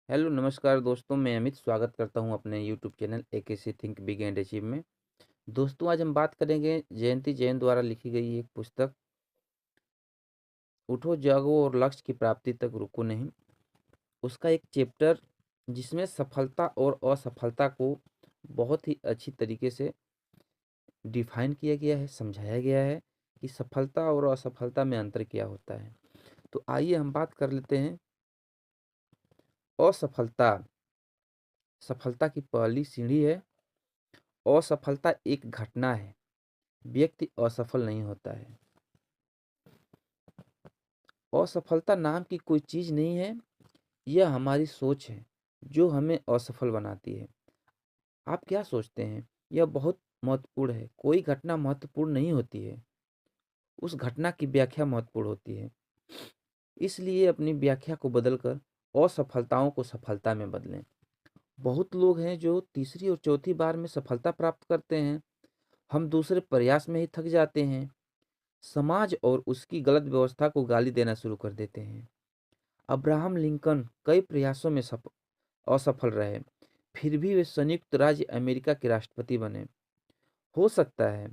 Hello नमस्कार दोस्तों, मैं अमित स्वागत करता हूं अपने YouTube channel AKC think big and achieve में। दोस्तों, आज हम बात करेंगे जयंती जैन द्वारा लिखी गई एक पुस्तक उठो जागो और लक्ष्य की प्राप्ति तक रुको नहीं। उसका एक चैप्टर जिसमें सफलता और असफलता को बहुत ही अच्छी तरीके से डिफाइन किया गया है, समझाया गया है कि सफलता और असफलता में अंतर क्या होता है। तो आइए हम बात कर लेते हैं असफलता। सफलता की पहली सीढ़ी है। असफलता एक घटना है, व्यक्ति असफल नहीं होता है। असफलता नाम की कोई चीज नहीं है, यह हमारी सोच है जो हमें असफल बनाती है। आप क्या सोचते हैं? यह बहुत महत्वपूर्ण है। कोई घटना महत्वपूर्ण नहीं होती है, उस घटना की व्याख्या महत्वपूर्ण होती है। इसलिए अपनी व्याख्या को बदलकर असफलताओं को सफलता में बदलें। बहुत लोग हैं जो तीसरी और चौथी बार में सफलता प्राप्त करते हैं। हम दूसरे प्रयास में ही थक जाते हैं। समाज और उसकी गलत व्यवस्था को गाली देना शुरू कर देते हैं। अब्राहम लिंकन कई प्रयासों में असफल रहे, फिर भी वे संयुक्त राज्य अमेरिका के राष्ट्रपति बने। हो सकता है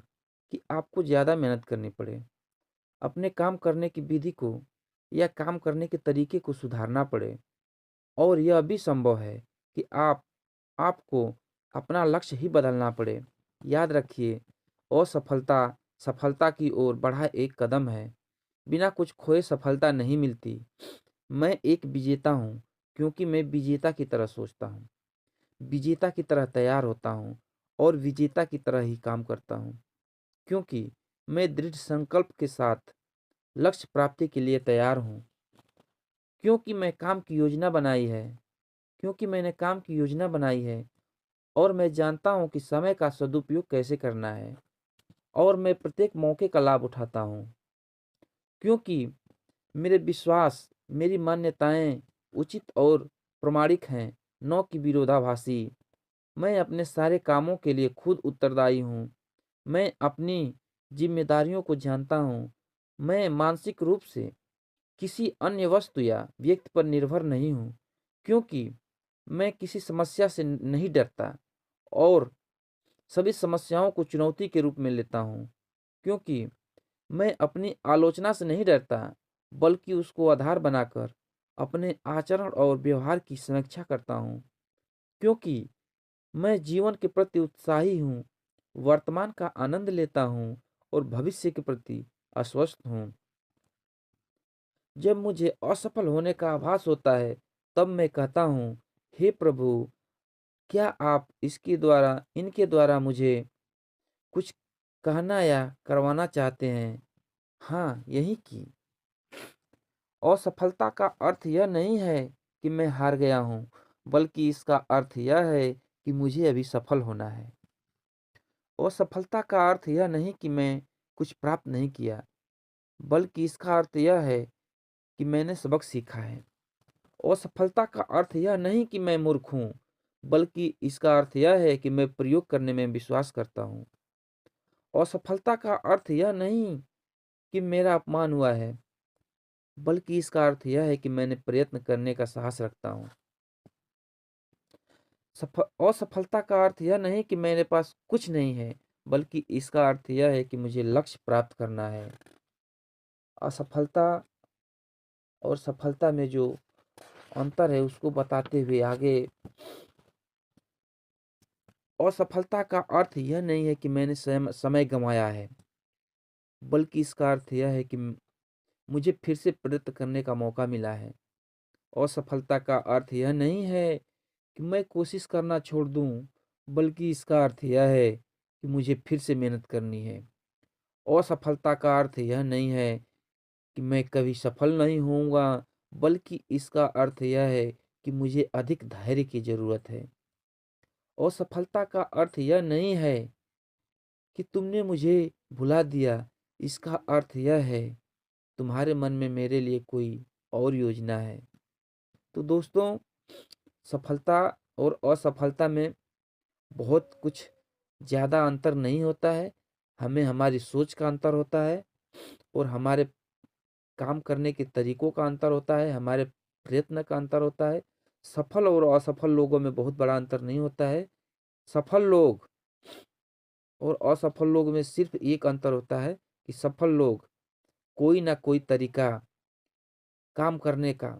कि आपको ज़्यादा मेहनत करनी पड़े, अपने काम करने की विधि को या काम करने के तरीके को सुधारना पड़े, और यह भी संभव है कि आपको अपना लक्ष्य ही बदलना पड़े। याद रखिए, असफलता सफलता की ओर बढ़ा एक कदम है। बिना कुछ खोए सफलता नहीं मिलती। मैं एक विजेता हूँ क्योंकि मैं विजेता की तरह सोचता हूँ, विजेता की तरह तैयार होता हूँ और विजेता की तरह ही काम करता हूँ। क्योंकि मैं दृढ़ संकल्प के साथ लक्ष्य प्राप्ति के लिए तैयार हूँ। क्योंकि मैं काम की योजना बनाई है क्योंकि मैंने काम की योजना बनाई है और मैं जानता हूँ कि समय का सदुपयोग कैसे करना है, और मैं प्रत्येक मौके का लाभ उठाता हूँ। क्योंकि मेरे विश्वास, मेरी मान्यताएं उचित और प्रामाणिक हैं, न कि विरोधाभासी। मैं अपने सारे कामों के लिए खुद उत्तरदायी हूँ। मैं अपनी जिम्मेदारियों को जानता हूँ। मैं मानसिक रूप से किसी अन्य वस्तु या व्यक्ति पर निर्भर नहीं हूँ। क्योंकि मैं किसी समस्या से नहीं डरता और सभी समस्याओं को चुनौती के रूप में लेता हूँ। क्योंकि मैं अपनी आलोचना से नहीं डरता, बल्कि उसको आधार बनाकर अपने आचरण और व्यवहार की समीक्षा करता हूँ। क्योंकि मैं जीवन के प्रति उत्साही हूँ, वर्तमान का आनंद लेता हूँ और भविष्य के प्रति आश्वस्त हूँ। जब मुझे असफल होने का आभास होता है, तब मैं कहता हूँ, हे प्रभु, क्या आप इनके द्वारा मुझे कुछ कहना या करवाना चाहते हैं? हाँ, यही की असफलता का अर्थ यह नहीं है कि मैं हार गया हूँ, बल्कि इसका अर्थ यह है कि मुझे अभी सफल होना है। असफलता का अर्थ यह नहीं कि मैं कुछ प्राप्त नहीं किया, बल्कि इसका अर्थ यह है कि मैंने सबक सीखा है। असफलता का अर्थ यह नहीं कि मैं मूर्ख हूँ, बल्कि इसका अर्थ यह है कि मैं प्रयोग करने में विश्वास करता हूँ। असफलता का अर्थ यह नहीं कि मेरा अपमान हुआ है, बल्कि इसका अर्थ यह है कि मैंने प्रयत्न करने का साहस रखता हूँ। असफलता का अर्थ यह नहीं कि मेरे पास कुछ नहीं है, बल्कि इसका अर्थ यह है कि मुझे लक्ष्य प्राप्त करना है। असफलता और सफलता में जो अंतर है उसको बताते हुए आगे, असफलता का अर्थ यह नहीं है कि मैंने समय गंवाया है, बल्कि इसका अर्थ यह है कि मुझे फिर से प्रयत्न करने का मौका मिला है। असफलता का अर्थ यह नहीं है कि मैं कोशिश करना छोड़ दूं, बल्कि इसका अर्थ यह है कि मुझे फिर से मेहनत करनी है। असफलता का अर्थ यह नहीं है कि मैं कभी सफल नहीं होऊंगा, बल्कि इसका अर्थ यह है कि मुझे अधिक धैर्य की जरूरत है। असफलता का अर्थ यह नहीं है कि तुमने मुझे भुला दिया, इसका अर्थ यह है तुम्हारे मन में मेरे लिए कोई और योजना है। तो दोस्तों, सफलता और असफलता में बहुत कुछ ज़्यादा अंतर नहीं होता है। हमें हमारी सोच का अंतर होता है और हमारे काम करने के तरीकों का अंतर होता है, हमारे प्रयत्न का अंतर होता है। सफल और असफल लोगों में बहुत बड़ा अंतर नहीं होता है। सफल लोग और असफल लोग में सिर्फ एक अंतर होता है कि सफल लोग कोई ना कोई तरीका काम करने का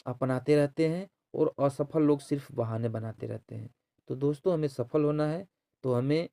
अपनाते रहते हैं और असफल लोग सिर्फ बहाने बनाते रहते हैं। तो दोस्तों, हमें सफल होना है तो हमें